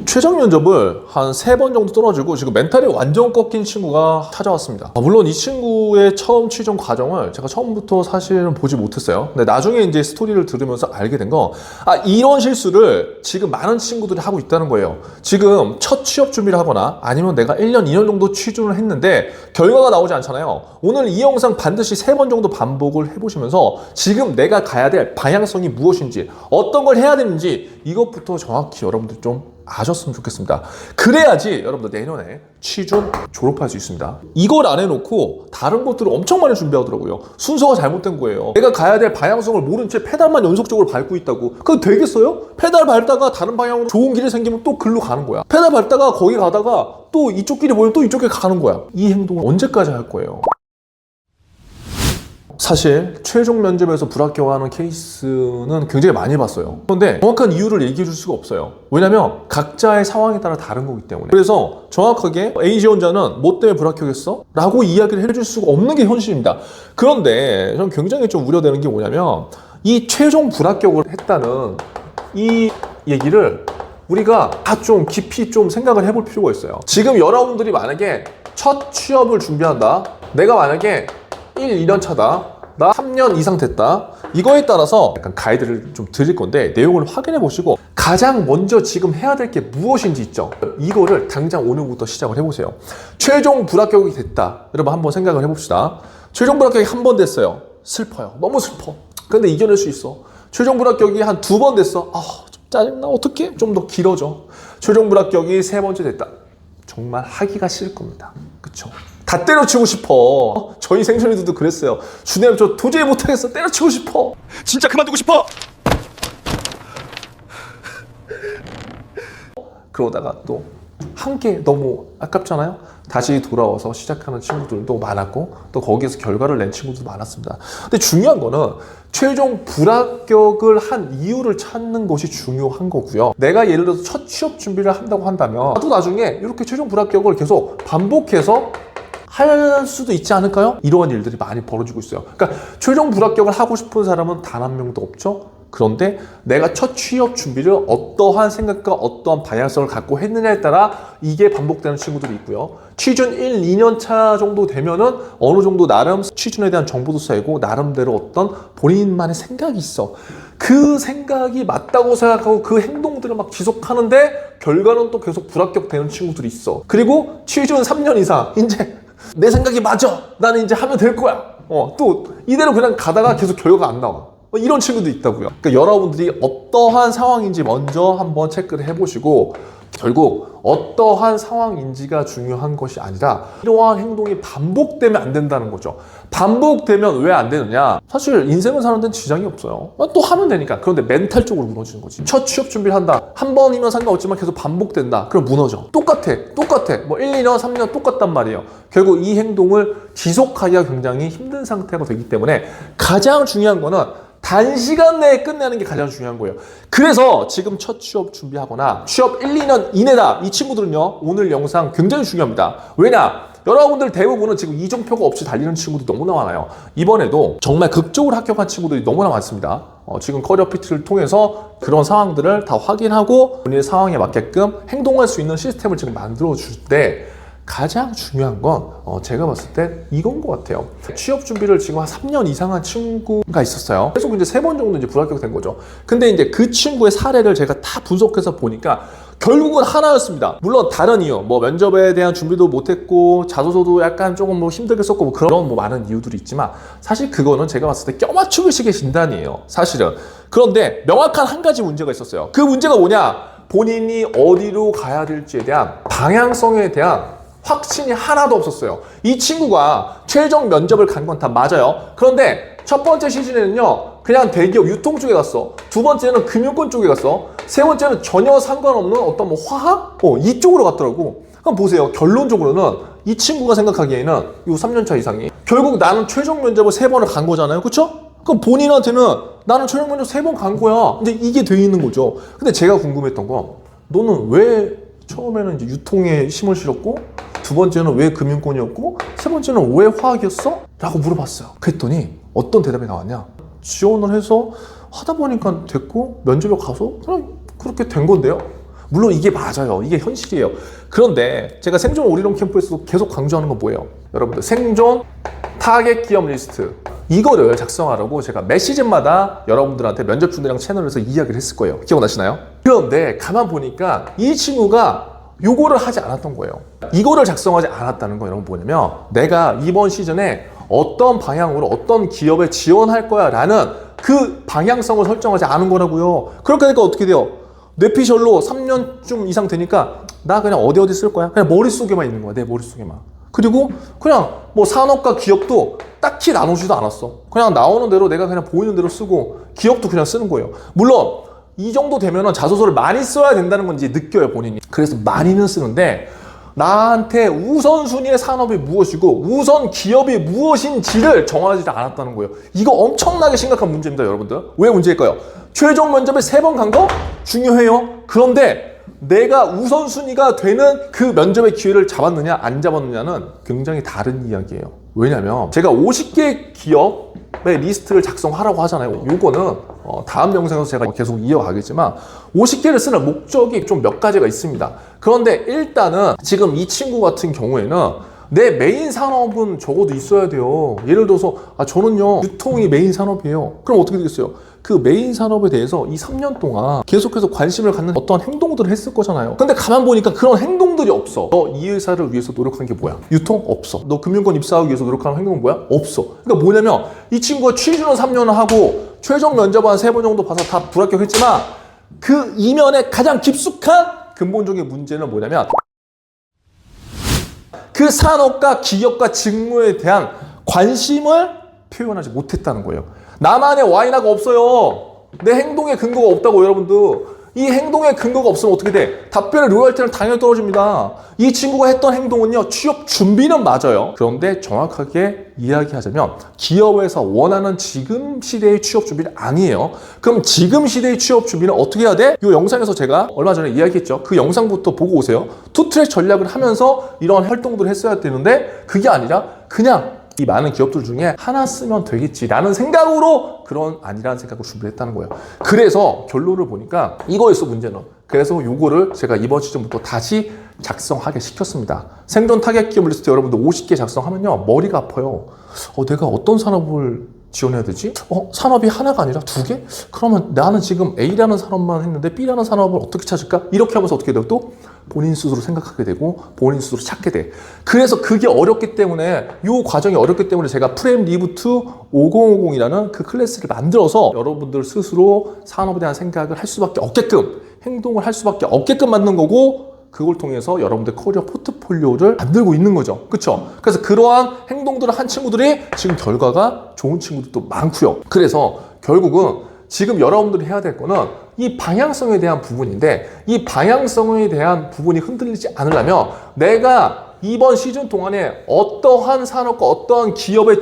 최종 면접을 한 3번 정도 떨어지고 지금 멘탈이 완전 꺾인 친구가 찾아왔습니다. 물론 이 친구의 처음 취준 과정을 제가 처음부터 사실은 보지 못했어요. 근데 나중에 이제 스토리를 들으면서 알게 된 거, 이런 실수를 지금 많은 친구들이 하고 있다는 거예요. 지금 첫 취업 준비를 하거나 아니면 내가 1년, 2년 정도 취준을 했는데 결과가 나오지 않잖아요. 오늘 이 영상 반드시 3번 정도 반복을 해보시면서 지금 내가 가야 될 방향성이 무엇인지, 어떤 걸 해야 되는지 이것부터 정확히 여러분들 좀 아셨으면 좋겠습니다. 그래야지 여러분들 내년에 취준 졸업할 수 있습니다. 이걸 안 해놓고 다른 것들을 엄청 많이 준비하더라고요. 순서가 잘못된 거예요. 내가 가야 될 방향성을 모른 채 페달만 연속적으로 밟고 있다고. 그거 되겠어요? 페달 밟다가 다른 방향으로 좋은 길이 생기면 또 글로 가는 거야. 페달 밟다가 거기 가다가 또 이쪽 길이 보이면 또 이쪽 길 가는 거야. 이 행동을 언제까지 할 거예요? 사실 최종 면접에서 불합격하는 케이스는 굉장히 많이 봤어요. 그런데 정확한 이유를 얘기해 줄 수가 없어요. 왜냐면 각자의 상황에 따라 다른 거기 때문에. 그래서 정확하게 A 지원자는 뭐 때문에 불합격했어? 라고 이야기를 해줄 수가 없는 게 현실입니다. 그런데 저는 굉장히 좀 우려되는 게 뭐냐면 이 최종 불합격을 했다는 이 얘기를 우리가 좀 깊이 좀 생각을 해볼 필요가 있어요. 지금 여러분들이 만약에 첫 취업을 준비한다. 내가 만약에 1, 2년 차다. 나 3년 이상 됐다. 이거에 따라서 약간 가이드를 좀 드릴 건데 내용을 확인해 보시고 가장 먼저 지금 해야 될 게 무엇인지 있죠. 이거를 당장 오늘부터 시작을 해보세요. 최종 불합격이 됐다. 여러분 한번 생각을 해봅시다. 최종 불합격이 한 번 됐어요. 슬퍼요. 너무 슬퍼. 근데 이겨낼 수 있어. 최종 불합격이 한 2번 됐어. 좀 짜증나. 어떡해? 좀 더 길어져. 최종 불합격이 3번째 됐다. 정말 하기가 싫을 겁니다. 그쵸? 다 때려치고 싶어. 저희 생존이들도 그랬어요. 주님, 저 도저히 못하겠어. 때려치고 싶어. 진짜 그만두고 싶어! 그러다가 또 한 게 너무 아깝잖아요. 다시 돌아와서 시작하는 친구들도 많았고 또 거기에서 결과를 낸 친구들도 많았습니다. 근데 중요한 거는 최종 불합격을 한 이유를 찾는 것이 중요한 거고요. 내가 예를 들어서 첫 취업 준비를 한다고 한다면 또 나중에 이렇게 최종 불합격을 계속 반복해서 할 수도 있지 않을까요? 이러한 일들이 많이 벌어지고 있어요. 그러니까 최종 불합격을 하고 싶은 사람은 단 한 명도 없죠. 그런데 내가 첫 취업 준비를 어떠한 생각과 어떠한 방향성을 갖고 했느냐에 따라 이게 반복되는 친구들이 있고요. 취준 1, 2년 차 정도 되면은 어느 정도 나름 취준에 대한 정보도 쌓이고 나름대로 어떤 본인만의 생각이 있어. 그 생각이 맞다고 생각하고 그 행동들을 막 지속하는데 결과는 또 계속 불합격되는 친구들이 있어. 그리고 취준 3년 이상 이제 내 생각이 맞아. 나는 이제 하면 될 거야. 또 이대로 그냥 가다가 계속 결과가 안 나와. 이런 친구도 있다고요. 그러니까 여러분들이 어떠한 상황인지 먼저 한번 체크를 해보시고 결국 어떠한 상황인지가 중요한 것이 아니라 이러한 행동이 반복되면 안 된다는 거죠. 반복되면 왜 안 되느냐? 사실 인생을 사는 데는 지장이 없어요. 또 하면 되니까. 그런데 멘탈적으로 무너지는 거지. 첫 취업 준비를 한다. 한 번이면 상관없지만 계속 반복된다. 그럼 무너져. 똑같아. 뭐 1, 2년, 3년 똑같단 말이에요. 결국 이 행동을 지속하기가 굉장히 힘든 상태가 되기 때문에 가장 중요한 거는 단시간 내에 끝내는 게 가장 중요한 거예요. 그래서 지금 첫 취업 준비하거나 취업 1, 2년 이내다. 이 친구들은요. 오늘 영상 굉장히 중요합니다. 왜냐? 여러분들 대부분은 지금 이정표가 없이 달리는 친구들이 너무나 많아요. 이번에도 정말 극적으로 합격한 친구들이 너무나 많습니다. 지금 커리어 PT를 통해서 그런 상황들을 다 확인하고 본인의 상황에 맞게끔 행동할 수 있는 시스템을 지금 만들어 줄 때 가장 중요한 건 제가 봤을 때 이건 것 같아요. 취업 준비를 지금 한 3년 이상 한 친구가 있었어요. 계속 이제 3번 정도 이제 불합격된 거죠. 근데 이제 그 친구의 사례를 제가 다 분석해서 보니까 결국은 하나였습니다. 물론 다른 이유, 면접에 대한 준비도 못했고 자소서도 약간 조금 힘들게 썼고 그런 많은 이유들이 있지만 사실 그거는 제가 봤을 때 껴맞추기식의 진단이에요. 사실은. 그런데 명확한 한 가지 문제가 있었어요. 그 문제가 뭐냐? 본인이 어디로 가야 될지에 대한 방향성에 대한 확신이 하나도 없었어요. 이 친구가 최종 면접을 간 건 다 맞아요. 그런데 첫 번째 시즌에는요, 그냥 대기업 유통 쪽에 갔어. 두 번째는 금융권 쪽에 갔어. 세 번째는 전혀 상관없는 어떤 화학? 이쪽으로 갔더라고. 그럼 보세요. 결론적으로는 이 친구가 생각하기에는 이 3년차 이상이 결국 나는 최종 면접을 3번을 간 거잖아요. 그쵸? 그럼 본인한테는 나는 최종 면접 3번 간 거야. 이제 이게 돼 있는 거죠. 근데 제가 궁금했던 건 너는 왜 처음에는 이제 유통에 힘을 실었고 두 번째는 왜 금융권이었고 세 번째는 왜 화학이었어? 라고 물어봤어요. 그랬더니 어떤 대답이 나왔냐? 지원을 해서 하다 보니까 됐고 면접에 가서 그냥 그렇게 된 건데요. 물론 이게 맞아요. 이게 현실이에요. 그런데 제가 생존 올인원 캠프에서도 계속 강조하는 건 뭐예요? 여러분들 생존 타겟 기업 리스트 이거를 작성하라고 제가 매 시즌마다 여러분들한테 면접준들이랑 채널에서 이야기를 했을 거예요. 기억나시나요? 그런데 가만 보니까 이 친구가 요거를 하지 않았던 거예요. 이거를 작성하지 않았다는 건 여러분 뭐냐면 내가 이번 시즌에 어떤 방향으로 어떤 기업에 지원할 거야 라는 그 방향성을 설정하지 않은 거라고요. 그렇게 되니까 어떻게 돼요? 뇌피셜로 3년쯤 이상 되니까 나 그냥 어디 쓸 거야? 그냥 머릿속에만 있는 거야. 내 머릿속에만. 그리고 그냥 뭐 산업과 기업도 딱히 나누지도 않았어. 그냥 나오는 대로 내가 그냥 보이는 대로 쓰고 기업도 그냥 쓰는 거예요. 물론 이 정도 되면은 자소서를 많이 써야 된다는 건 이제 느껴요, 본인이. 그래서 많이는 쓰는데 나한테 우선순위의 산업이 무엇이고 우선 기업이 무엇인지를 정하지 않았다는 거예요. 이거 엄청나게 심각한 문제입니다, 여러분들. 왜 문제일까요? 최종 면접에 3번 간 거 중요해요. 그런데 내가 우선순위가 되는 그 면접의 기회를 잡았느냐 안 잡았느냐는 굉장히 다른 이야기예요. 왜냐면 제가 50개 기업의 리스트를 작성하라고 하잖아요. 요거는 다음 영상에서 제가 계속 이어가겠지만 50개를 쓰는 목적이 좀 몇 가지가 있습니다. 그런데 일단은 지금 이 친구 같은 경우에는 내 메인 산업은 적어도 있어야 돼요. 예를 들어서 저는요 유통이 메인 산업이에요. 그럼 어떻게 되겠어요? 그 메인 산업에 대해서 이 3년 동안 계속해서 관심을 갖는 어떤 행동들을 했을 거잖아요. 근데 가만 보니까 그런 행동들이 없어. 너 이 회사를 위해서 노력한 게 뭐야? 유통? 없어. 너 금융권 입사하기 위해서 노력하는 행동은 뭐야? 없어. 그러니까 뭐냐면 이 친구가 취준은 3년을 하고 최종 면접은 한 3번 정도 봐서 다 불합격했지만 그 이면에 가장 깊숙한 근본적인 문제는 뭐냐면 그 산업과 기업과 직무에 대한 관심을 표현하지 못했다는 거예요. 나만의 와이나가 없어요. 내 행동에 근거가 없다고 여러분들. 이 행동에 근거가 없으면 어떻게 돼? 답변의 로열티는 당연히 떨어집니다. 이 친구가 했던 행동은요. 취업 준비는 맞아요. 그런데 정확하게 이야기하자면 기업에서 원하는 지금 시대의 취업 준비는 아니에요. 그럼 지금 시대의 취업 준비는 어떻게 해야 돼? 이 영상에서 제가 얼마 전에 이야기했죠. 그 영상부터 보고 오세요. 투트랙 전략을 하면서 이런 활동들을 했어야 되는데 그게 아니라 그냥 이 많은 기업들 중에 하나 쓰면 되겠지라는 생각으로 그런 아니라는 생각으로 준비를 했다는 거예요. 그래서 결론을 보니까 이거였어, 문제는. 그래서 요거를 제가 이번 시즌부터 다시 작성하게 시켰습니다. 생존 타겟 기업 리스트 여러분들 50개 작성하면요 머리가 아파요. 내가 어떤 산업을 지원해야 되지? 산업이 하나가 아니라 2개? 그러면 나는 지금 A라는 산업만 했는데 B라는 산업을 어떻게 찾을까? 이렇게 하면서 어떻게 돼요? 또 본인 스스로 생각하게 되고 본인 스스로 찾게 돼. 그래서 그게 어렵기 때문에 이 과정이 어렵기 때문에 제가 프레임 리부트 5050이라는 그 클래스를 만들어서 여러분들 스스로 산업에 대한 생각을 할 수밖에 없게끔 행동을 할 수밖에 없게끔 만든 거고 그걸 통해서 여러분들 커리어 포트폴리오를 만들고 있는 거죠. 그렇죠? 그래서 그러한 행동들을 한 친구들이 지금 결과가 좋은 친구들도 많고요. 그래서 결국은 지금 여러분들이 해야 될 거는 이 방향성에 대한 부분인데 이 방향성에 대한 부분이 흔들리지 않으려면 내가 이번 시즌 동안에 어떠한 산업과 어떠한 기업에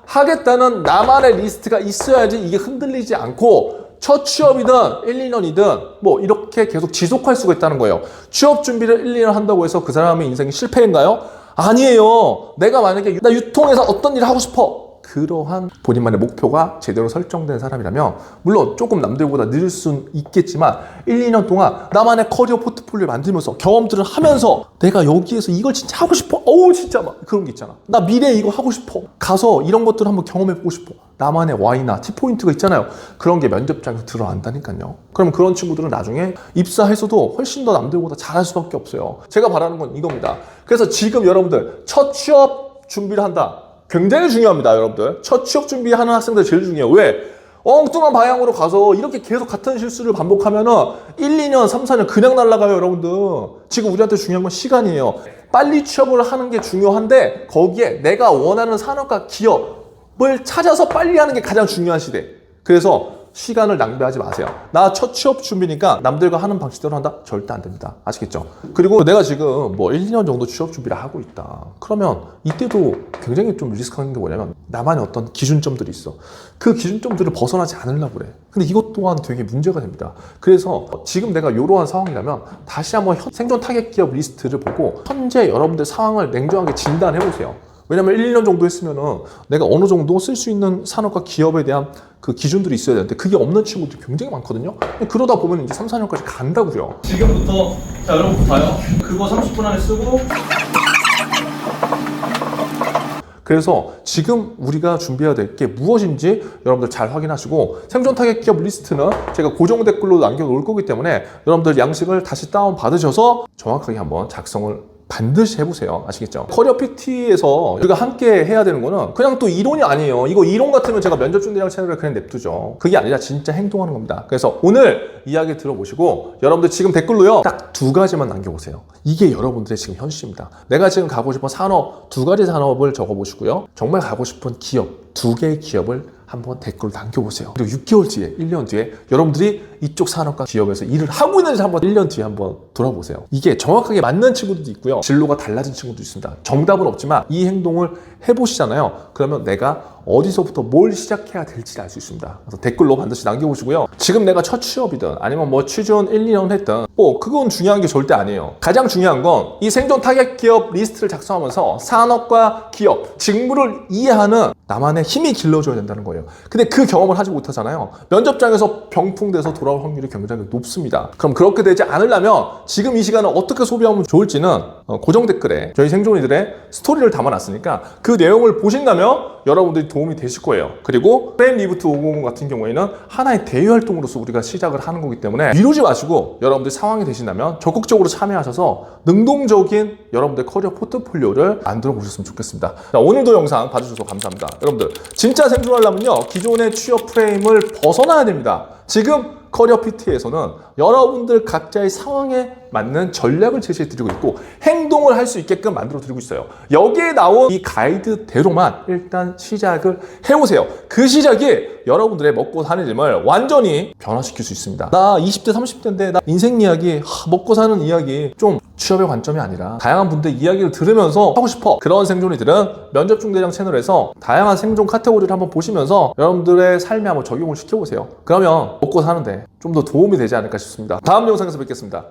지원하겠다는 나만의 리스트가 있어야지 이게 흔들리지 않고 첫 취업이든 1, 2년이든 뭐 이렇게 계속 지속할 수가 있다는 거예요. 취업 준비를 1, 2년 한다고 해서 그 사람의 인생이 실패인가요? 아니에요. 내가 만약에 나 유통에서 어떤 일을 하고 싶어. 그러한 본인만의 목표가 제대로 설정된 사람이라면 물론 조금 남들보다 늦을 수는 있겠지만 1, 2년 동안 나만의 커리어 포트폴리오를 만들면서 경험들을 하면서 내가 여기에서 이걸 진짜 하고 싶어. 진짜 막 그런 게 있잖아. 나 미래에 이거 하고 싶어. 가서 이런 것들을 한번 경험해보고 싶어. 나만의 Y나 T포인트가 있잖아요. 그런 게 면접장에서 드러난다니까요. 그럼 그런 친구들은 나중에 입사해서도 훨씬 더 남들보다 잘할 수밖에 없어요. 제가 바라는 건 이겁니다. 그래서 지금 여러분들 첫 취업 준비를 한다. 굉장히 중요합니다, 여러분들. 첫 취업 준비하는 학생들 제일 중요해요. 왜? 엉뚱한 방향으로 가서 이렇게 계속 같은 실수를 반복하면은 1, 2년, 3, 4년 그냥 날아가요, 여러분들. 지금 우리한테 중요한 건 시간이에요. 빨리 취업을 하는 게 중요한데 거기에 내가 원하는 산업과 기업을 찾아서 빨리 하는 게 가장 중요한 시대. 그래서 시간을 낭비하지 마세요. 나 첫 취업 준비니까 남들과 하는 방식대로 한다? 절대 안 됩니다. 아시겠죠? 그리고 내가 지금 뭐 1, 2년 정도 취업 준비를 하고 있다. 그러면 이때도 굉장히 좀 리스크한 게 뭐냐면 나만의 어떤 기준점들이 있어. 그 기준점들을 벗어나지 않으려고 그래. 근데 이것 또한 되게 문제가 됩니다. 그래서 지금 내가 이러한 상황이라면 다시 한번 생존 타겟 기업 리스트를 보고 현재 여러분들 상황을 냉정하게 진단해 보세요. 왜냐면 1, 2년 정도 했으면은 내가 어느 정도 쓸 수 있는 산업과 기업에 대한 그 기준들이 있어야 되는데 그게 없는 친구들이 굉장히 많거든요. 그러다 보면 이제 3, 4년까지 간다고요. 지금부터 자 여러분 봐요. 그거 30분 안에 쓰고 그래서 지금 우리가 준비해야 될 게 무엇인지 여러분들 잘 확인하시고 생존 타겟 기업 리스트는 제가 고정 댓글로 남겨놓을 거기 때문에 여러분들 양식을 다시 다운 받으셔서 정확하게 한번 작성을 반드시 해보세요. 아시겠죠? 커리어 PT에서 우리가 함께 해야 되는 거는 그냥 또 이론이 아니에요. 이거 이론 같으면 제가 면접 준비랑 채널을 그냥 냅두죠. 그게 아니라 진짜 행동하는 겁니다. 그래서 오늘 이야기 들어보시고 여러분들 지금 댓글로요 딱 2가지만 남겨보세요. 이게 여러분들의 지금 현실입니다. 내가 지금 가고 싶은 산업 2가지 산업을 적어보시고요. 정말 가고 싶은 기업 2개의 기업을 한번 댓글로 남겨보세요. 그리고 6개월 뒤에, 1년 뒤에 여러분들이 이쪽 산업과 기업에서 일을 하고 있는지 한번 1년 뒤에 한번 돌아보세요. 이게 정확하게 맞는 친구들도 있고요. 진로가 달라진 친구도 있습니다. 정답은 없지만 이 행동을 해보시잖아요. 그러면 내가 어디서부터 뭘 시작해야 될지 알 수 있습니다. 그래서 댓글로 반드시 남겨보시고요. 지금 내가 첫 취업이든 아니면 뭐 취준 1, 2년 했든 그건 중요한 게 절대 아니에요. 가장 중요한 건 이 생존 타겟 기업 리스트를 작성하면서 산업과 기업, 직무를 이해하는 나만의 힘이 길러줘야 된다는 거예요. 근데 그 경험을 하지 못하잖아요. 면접장에서 병풍돼서 돌아올 확률이 굉장히 높습니다. 그럼 그렇게 되지 않으려면 지금 이 시간을 어떻게 소비하면 좋을지는 고정 댓글에 저희 생존이들의 스토리를 담아놨으니까 그 내용을 보신다면 여러분들이 도움이 되실 거예요. 그리고 프레임 리부트 500 같은 경우에는 하나의 대외 활동으로서 우리가 시작을 하는 거기 때문에 미루지 마시고 여러분들 상황이 되신다면 적극적으로 참여하셔서 능동적인 여러분들 커리어 포트폴리오를 만들어 보셨으면 좋겠습니다. 자, 오늘도 영상 봐주셔서 감사합니다. 여러분들 진짜 생존하려면요 기존의 취업 프레임을 벗어나야 됩니다. 지금 커리어 PT에서는 여러분들 각자의 상황에 맞는 전략을 제시해 드리고 있고 행동을 할 수 있게끔 만들어 드리고 있어요. 여기에 나온 이 가이드대로만 일단 시작을 해보세요. 그 시작이 여러분들의 먹고 사는 삶을 완전히 변화시킬 수 있습니다. 나 20대 30대인데 나 인생 이야기 먹고 사는 이야기 좀 취업의 관점이 아니라 다양한 분들 이야기를 들으면서 하고 싶어. 그런 생존이들은 면접 중대장 채널에서 다양한 생존 카테고리를 한번 보시면서 여러분들의 삶에 한번 적용을 시켜보세요. 그러면 먹고 사는데 좀 더 도움이 되지 않을까 싶습니다. 다음 영상에서 뵙겠습니다.